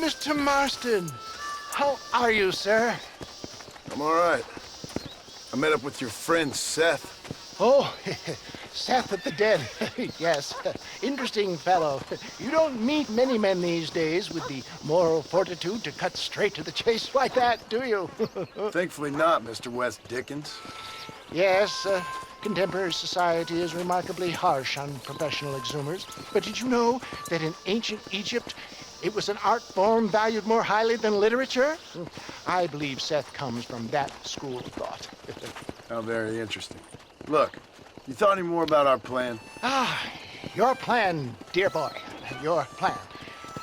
Mr. Marston. How are you, sir? I'm all right. I met up with your friend, Seth. Oh, Seth of the Dead. Yes, interesting fellow. You don't meet many men these days with the moral fortitude to cut straight to the chase like that, do you? Thankfully not, Mr. West Dickens. Yes, contemporary society is remarkably harsh on professional exhumers. But did you know that in ancient Egypt, it was an art form valued more highly than literature? I believe Seth comes from that school of thought. How very interesting. Look, you thought any more about our plan? Your plan, dear boy. Your plan.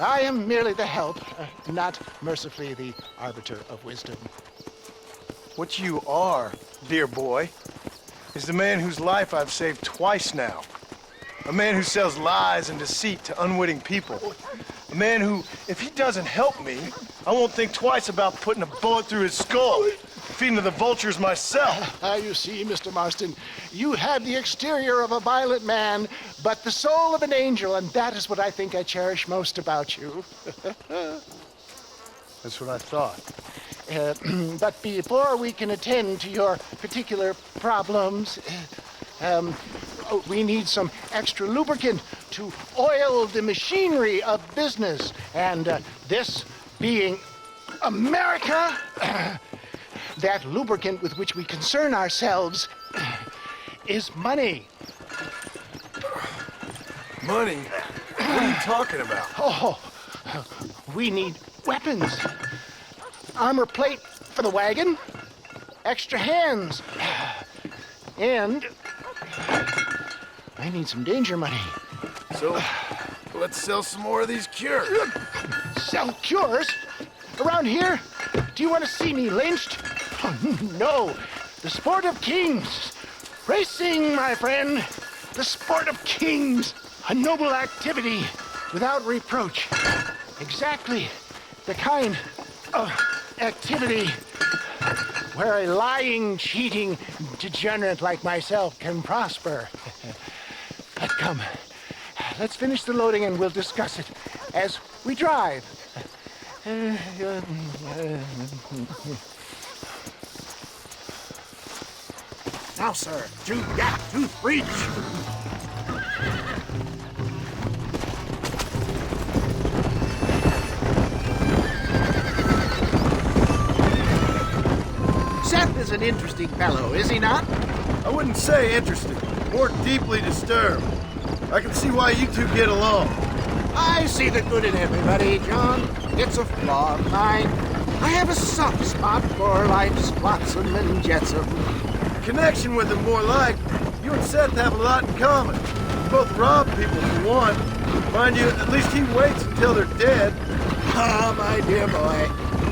I am merely the help, not mercifully the arbiter of wisdom. What you are, dear boy, is the man whose life I've saved twice now. A man who sells lies and deceit to unwitting people. A man who, if he doesn't help me, I won't think twice about putting a bullet through his skull, feeding to the vultures myself. You see, Mr. Marston, you have the exterior of a violent man, but the soul of an angel, and that is what I think I cherish most about you. That's what I thought. But before we can attend to your particular problems, we need some extra lubricant to oil the machinery of business. And this being America, that lubricant with which we concern ourselves is money. Money? What are you talking about? Oh, we need weapons. Armor plate for the wagon, extra hands, and I need some danger money. So, let's sell some more of these cures. Sell cures? Around here? Do you want to see me lynched? Oh, no. The sport of kings. Racing, my friend. The sport of kings. A noble activity without reproach. Exactly the kind of activity where a lying, cheating degenerate like myself can prosper. But come, let's finish the loading and we'll discuss it as we drive. Now, sir, to gap tooth breach. Seth is an interesting fellow, is he not? I wouldn't say interesting, more deeply disturbed. I can see why you two get along. I see the good in everybody, John. It's a flaw of mine. I have a soft spot for life's flotsam and jetsam. Connection with him, more like. You and Seth have a lot in common. You both rob people for one. Mind you, at least he waits until they're dead. Ah, my dear boy.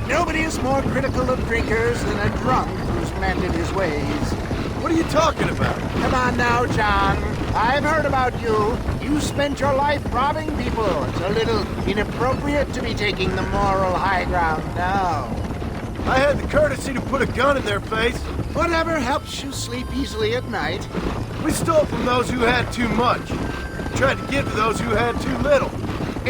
Nobody is more critical of drinkers than a drunk who's mended his ways. What are you talking about? Come on now, John. I've heard about you. You spent your life robbing people. It's a little inappropriate to be taking the moral high ground now. I had the courtesy to put a gun in their face. Whatever helps you sleep easily at night. We stole from those who had too much. Tried to give to those who had too little.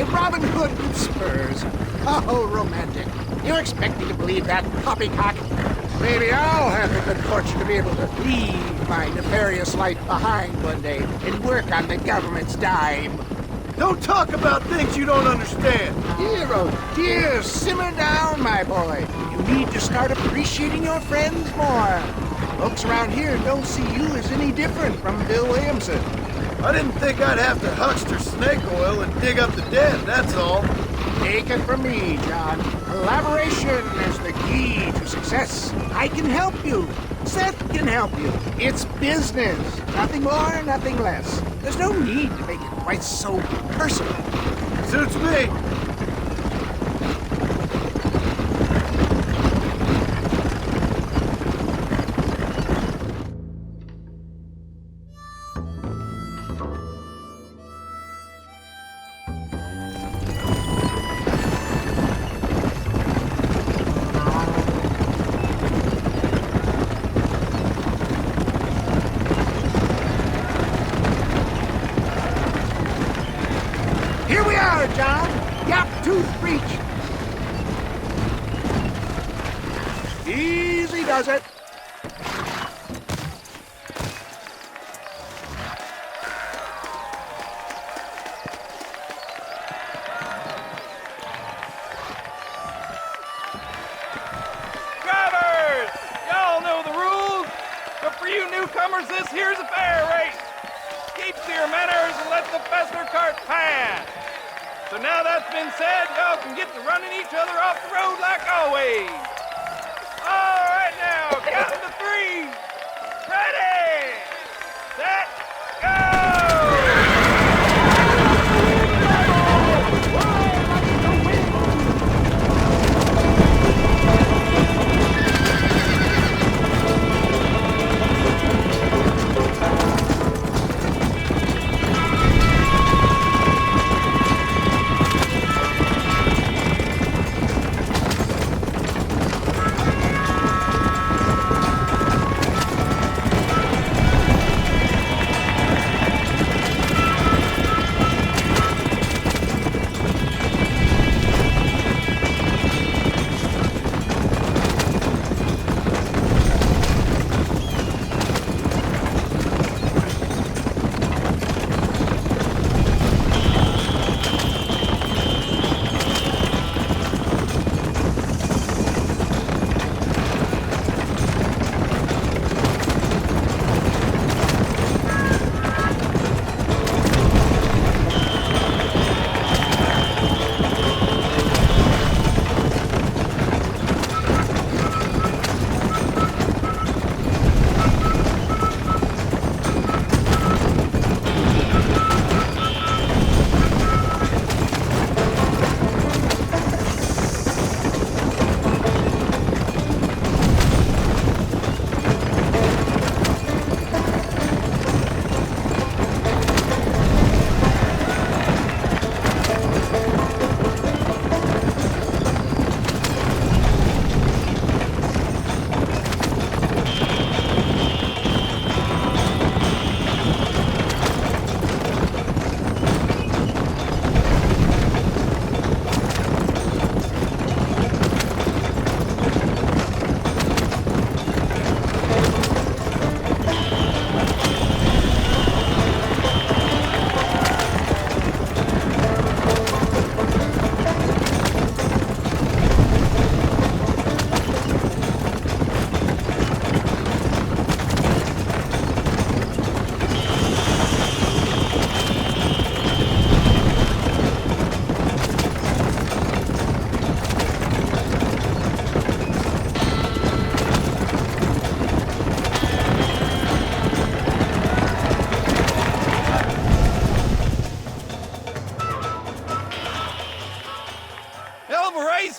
A Robin Hood with spurs. Oh, romantic. You expect me to believe that poppycock? Maybe I'll have the good fortune to be able to leave my nefarious life behind one day and work on the government's dime. Don't talk about things you don't understand. Dear, oh dear, simmer down, my boy. You need to start appreciating your friends more. Folks around here don't see you as any different from Bill Williamson. I didn't think I'd have to huckster snake oil and dig up the dead, that's all. Take it from me, John. Collaboration is the key to success. I can help you. Seth can help you. It's business. Nothing more, nothing less. There's no need to make it quite so personal. Suits me. Here we are, John. Yap Tooth Breach. does it. Drivers! Y'all know the rules, but for you newcomers, this here's a fair race. Keep to your manners and let the faster cart pass. So now that's been said, y'all can get to running each other off the road like always. All right now, counting to three. Ready, set, go!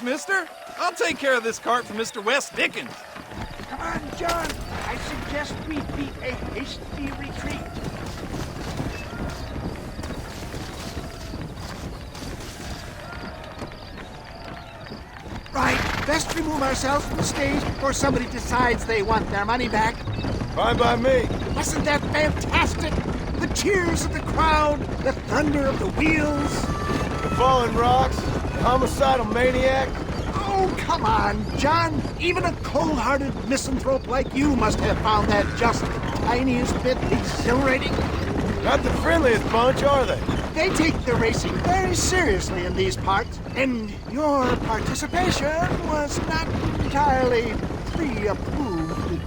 Mister. I'll take care of this cart for Mr. West Dickens. Come on, John. I suggest we beat a hasty retreat. Right. Best remove ourselves from the stage before somebody decides they want their money back. Fine by me. Wasn't that fantastic? The cheers of the crowd, the thunder of the wheels. The falling rocks, the homicidal maniac. Oh, come on, John. Even a cold-hearted misanthrope like you must have found that just the tiniest bit exhilarating. Not the friendliest bunch, are they? They take the racing very seriously in these parts, and your participation was not entirely pre-approved.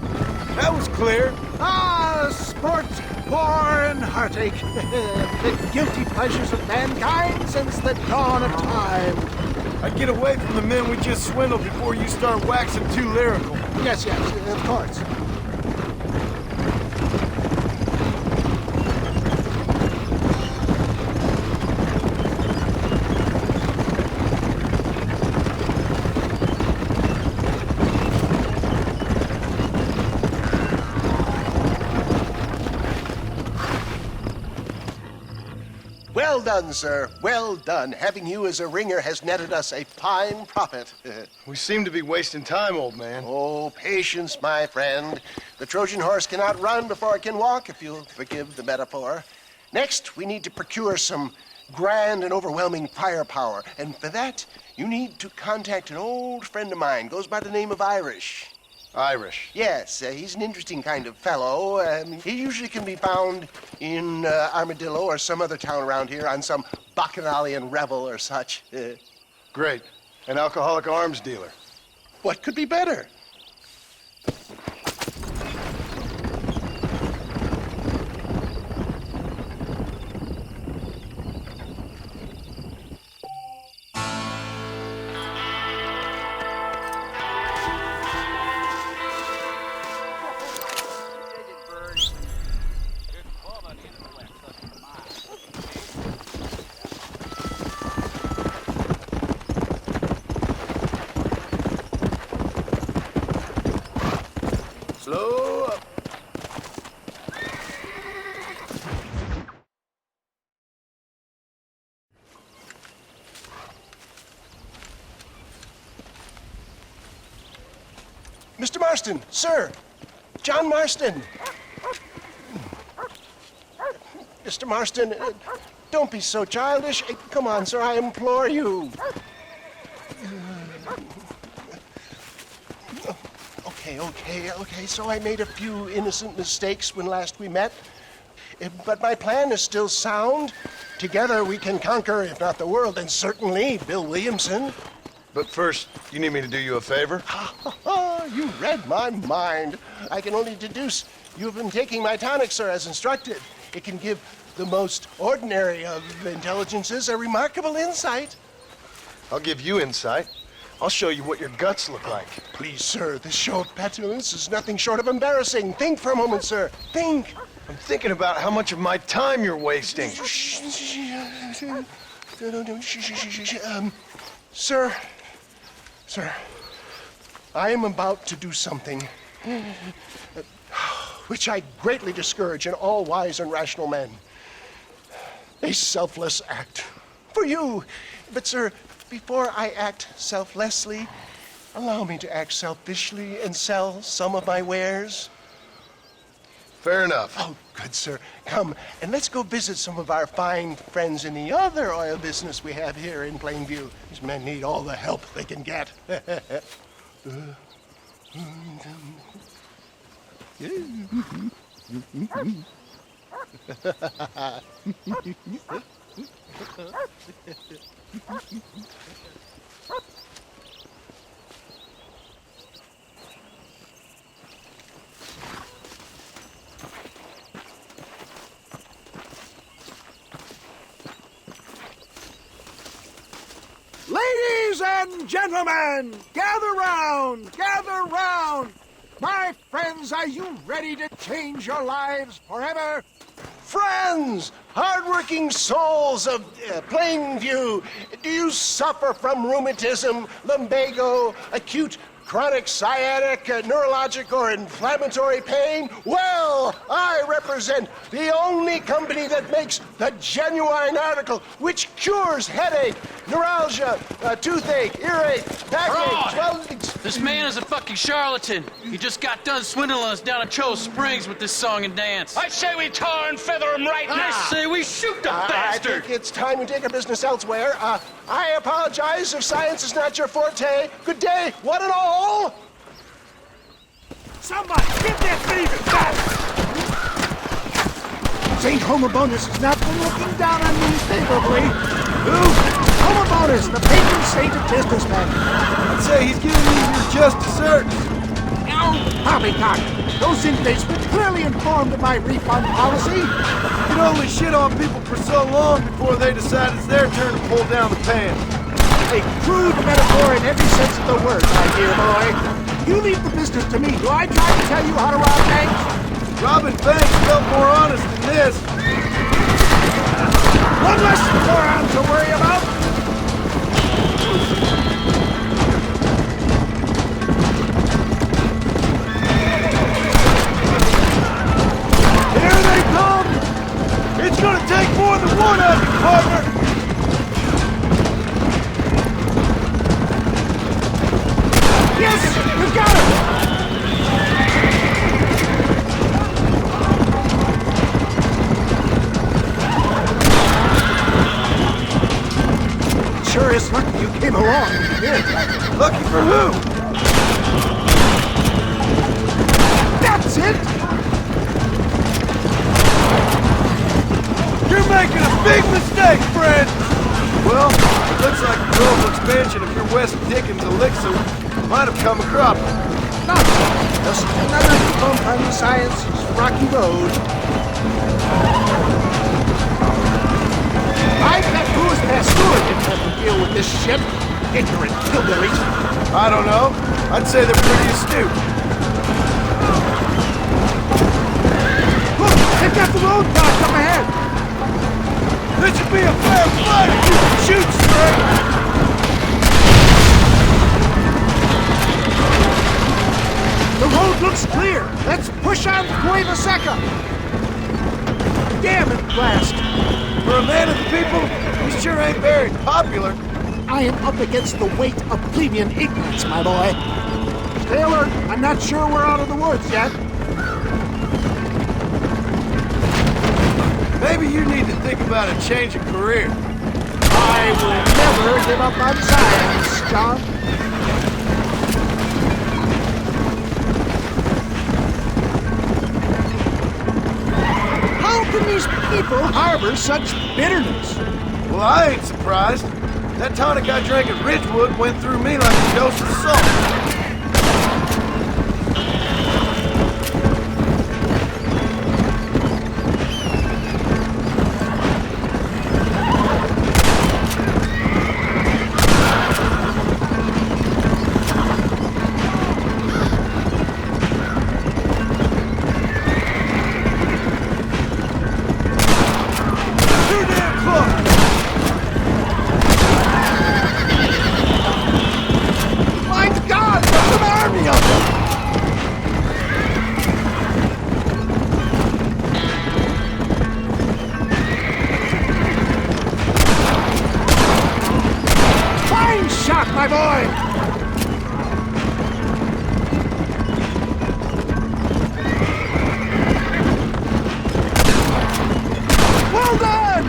That was clear. Ah, sport, war, and heartache. The guilty pleasures of mankind since the dawn of time. I get away from the men we just swindled before you start waxing too lyrical. Yes, of course. Well done, sir. Well done. Having you as a ringer has netted us a fine profit. We seem to be wasting time, old man. Oh, patience, my friend. The Trojan horse cannot run before it can walk, if you'll forgive the metaphor. Next, we need to procure some grand and overwhelming firepower. And for that, you need to contact an old friend of mine. Goes by the name of Irish. Irish. Yes, he's an interesting kind of fellow. He usually can be found in Armadillo or some other town around here on some bacchanalian revel or such. Great. An alcoholic arms dealer. What could be better? Slow up. Mr. Marston, sir. John Marston. Mr. Marston, don't be so childish. Come on, sir, I implore you. Okay. So I made a few innocent mistakes when last we met. But my plan is still sound. Together we can conquer, if not the world, then certainly Bill Williamson. But first, you need me to do you a favor? You read my mind. I can only deduce you have been taking my tonic, sir, as instructed. It can give the most ordinary of intelligences a remarkable insight. I'll give you insight. I'll show you what your guts look like. Please, sir, this show of petulance is nothing short of embarrassing. Think for a moment, sir. Think. I'm thinking about how much of my time you're wasting. Sir, I am about to do something which I greatly discourage in all wise and rational men. A selfless act for you. But, sir, before I act selflessly, allow me to act selfishly and sell some of my wares. Fair enough. Oh, good, sir. Come, and let's go visit some of our fine friends in the other oil business we have here in Plainview. These men need all the help they can get. Ladies and gentlemen, gather round, gather round. My friends, are you ready to change your lives forever? Friends, hardworking souls of Plainview, do you suffer from rheumatism, lumbago, acute chronic sciatic, neurologic, or inflammatory pain? Well, I represent the only company that makes the genuine article which cures headache, neuralgia, toothache, earache, backache, Fraud! This man is a fucking charlatan. He just got done swindling us down at Cho Springs with this song and dance. I say we tar and feather him right now. I say we shoot the I bastard! think it's time we take our business elsewhere. I apologize if science is not your forte. Good day, one and all. Somebody, get that thieving back! St. Homobonus has not been looking down on me favorably. Who? Homobonus, the patron saint of businessmen. I'd say he's giving you your just desserts. Poppycock, those inmates were clearly informed of my refund policy. You can only shit on people for so long before they decide it's their turn to pull down the pants. A crude metaphor in every sense of the word, my dear boy. You leave the business to me. Do I try to tell you how to rob banks? Robbing banks felt more honest than this. One less moron to worry about. Here they come! It's gonna take more than one of you, partner! Yes, we've got him. Sure is lucky you came along. Here. Lucky for who? big mistake, friend! Well, it looks like the global expansion of your West Dickens elixir might have come a cropper. No, just another bump on the science's rocky road. I bet Louis Pasteur didn't have to deal with this shit. Ignorant hillbillies. I don't know. I'd say they're pretty astute. Look, they've got the roadblock up ahead. This should be a fair fight if you can shoot straight! The road looks clear. Let's push on Cueva Seca. Damn it, Blast. For a man of the people, he sure ain't very popular. I am up against the weight of plebeian ignorance, my boy. Stay alert. I'm not sure we're out of the woods yet. Maybe you need to think about a change of career. I will never give up on science, John. How can these people harbor such bitterness? Well, I ain't surprised. That tonic I drank at Ridgewood went through me like a dose of salt. My boy! Well done!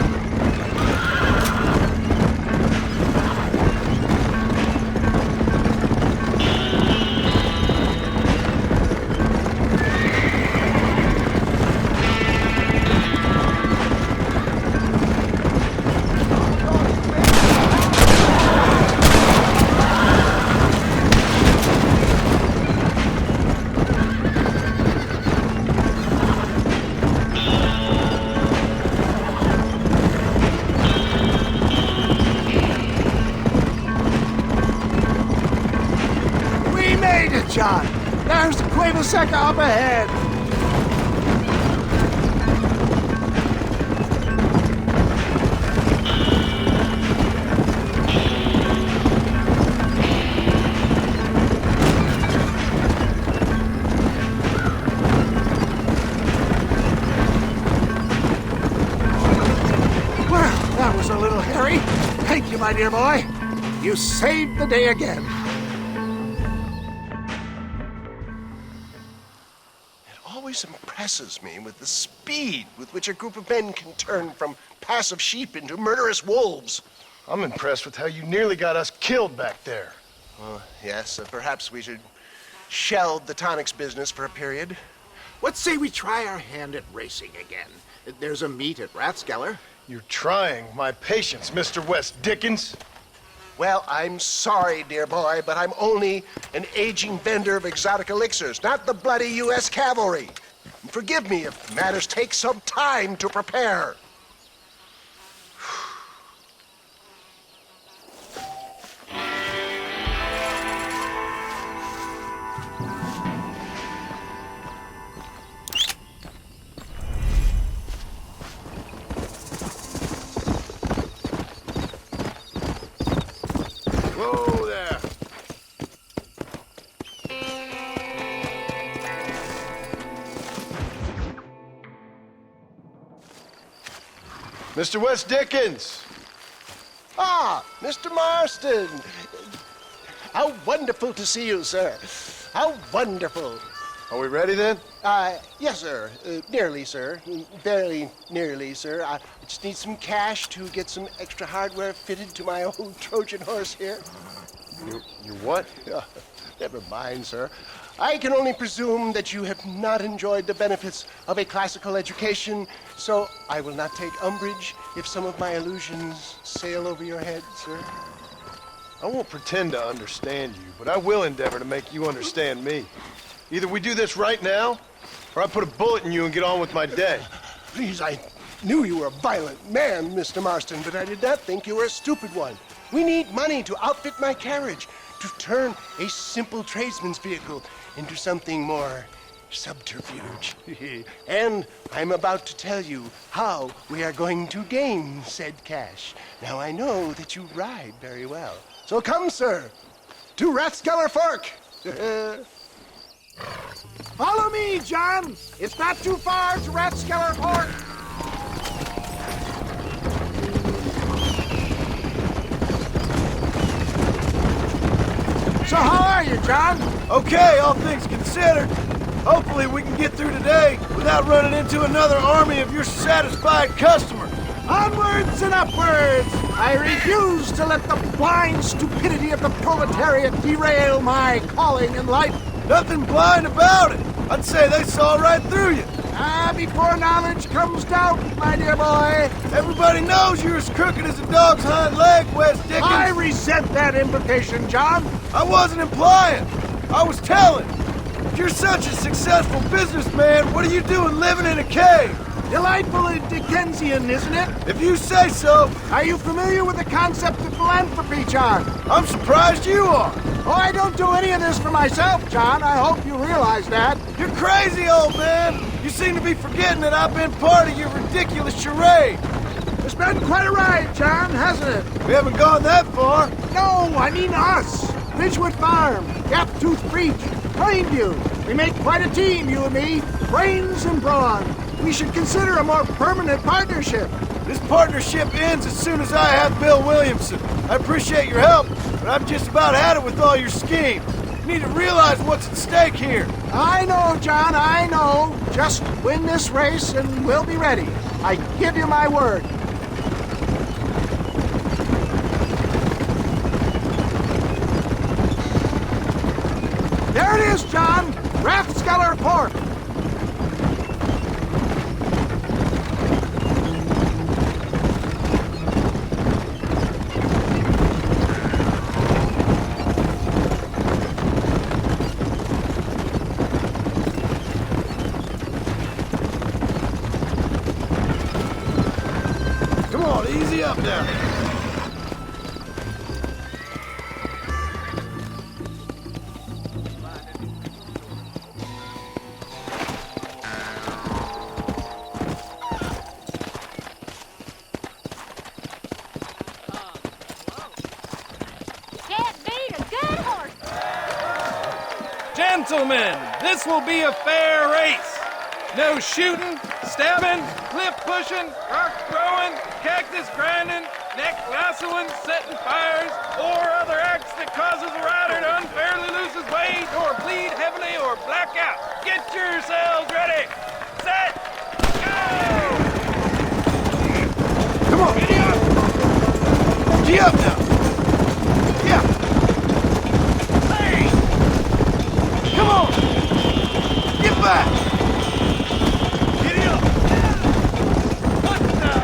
John, there's the Cueva Seca up ahead. Well, that was a little hairy. Thank you, my dear boy. You saved the day again. Always impresses me with the speed with which a group of men can turn from passive sheep into murderous wolves. I'm impressed with how you nearly got us killed back there. Yes, perhaps we should shelve the tonics business for a period. Let's say we try our hand at racing again. There's a meet at Rathskeller. You're trying my patience, Mr. West Dickens. Well, I'm sorry, dear boy, but I'm only an aging vendor of exotic elixirs, not the bloody U.S. cavalry. Forgive me if matters take some time to prepare. Whoa there. Mr. West Dickens! Ah, Mr. Marston. How wonderful to see you, sir. How wonderful. Are we ready then? Yes, sir. Nearly, sir. Very nearly, sir. I just need some cash to get some extra hardware fitted to my old Trojan horse here. You what? Never mind, sir. I can only presume that you have not enjoyed the benefits of a classical education, so I will not take umbrage if some of my illusions sail over your head, sir. I won't pretend to understand you, but I will endeavor to make you understand me. Either we do this right now, or I put a bullet in you and get on with my day. Please, I knew you were a violent man, Mr. Marston, but I did not think you were a stupid one. We need money to outfit my carriage, to turn a simple tradesman's vehicle into something more subterfuge. And I'm about to tell you how we are going to gain said cash. Now, I know that you ride very well. So come, sir, to Rathskeller Fork. Follow me, John. It's not too far to Rathskeller Fork. So how are you, John? Okay, all things considered. Hopefully we can get through today without running into another army of your satisfied customers. Onwards and upwards! I refuse to let the blind stupidity of the proletariat derail my calling in life. Nothing blind about it. I'd say they saw right through you. Before knowledge comes doubt, my dear boy. Everybody knows you're as crooked as a dog's hind leg, Wes Dickens. I resent that implication, John. I wasn't implying. I was telling. If you're such a successful businessman, what are you doing living in a cave? Delightfully Dickensian, isn't it? If you say so. Are you familiar with the concept of philanthropy, John? I'm surprised you are. Oh, I don't do any of this for myself, John. I hope you realize that. You're crazy, old man. You seem to be forgetting that I've been part of your ridiculous charade. It's been quite a ride, John, hasn't it? We haven't gone that far. No, I mean us. Ridgewood Farm, Gaptooth Breach, Plainview. We make quite a team, you and me. Brains and brawn. We should consider a more permanent partnership. This partnership ends as soon as I have Bill Williamson. I appreciate your help, but I've just about had it with all your schemes. You need to realize what's at stake here. I know, John, I know. Just win this race and we'll be ready. I give you my word. There it is, John. Rathskeller Fork. Come on, easy up now. Can't beat a good horse. Gentlemen, this will be a fair race. No shooting, stabbing, cliff pushing, rock throwing, cactus grinding, neck lassoing, setting fires, or other acts that causes a rider to unfairly lose his weight or bleed heavily or black out. Get yourselves ready. Set. Go! Come on. Giddy up. Gee up now. Yeah. Hey! Come on. Get back. Giddy up. What the hell?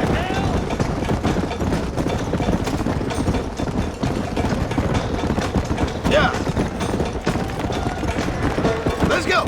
Yeah. Let's go.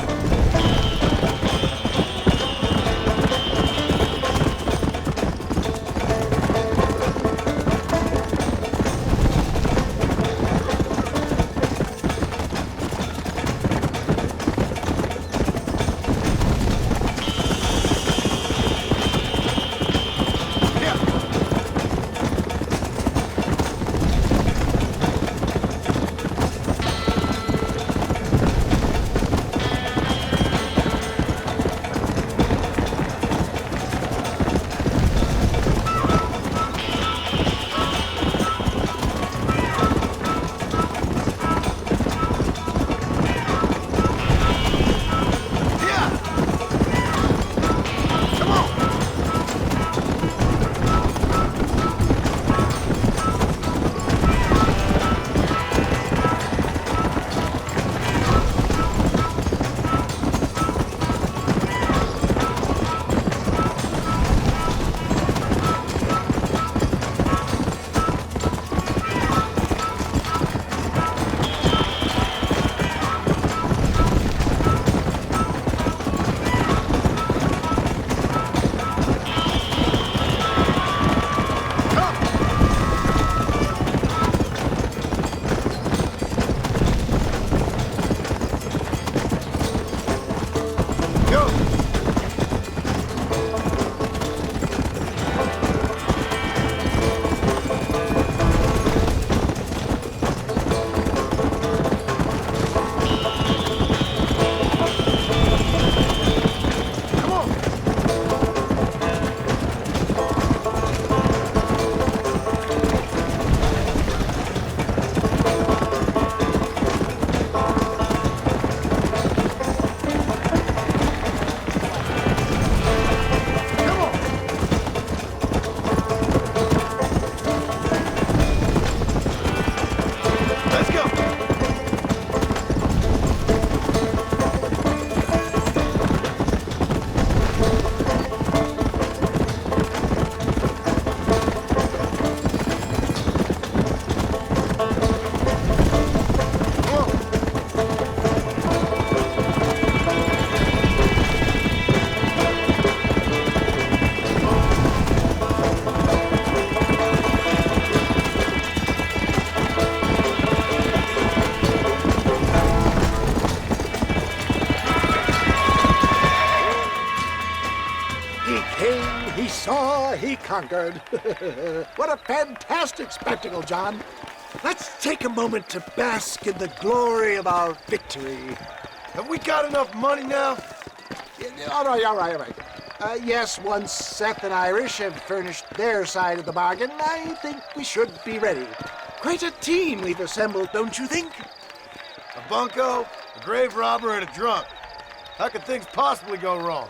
saw, he conquered. What a fantastic spectacle, John. Let's take a moment to bask in the glory of our victory. Have we got enough money now? All right. Yes, once Seth and Irish have furnished their side of the bargain, I think we should be ready. Quite a team we've assembled, don't you think? A bunco, a grave robber, and a drunk. How could things possibly go wrong?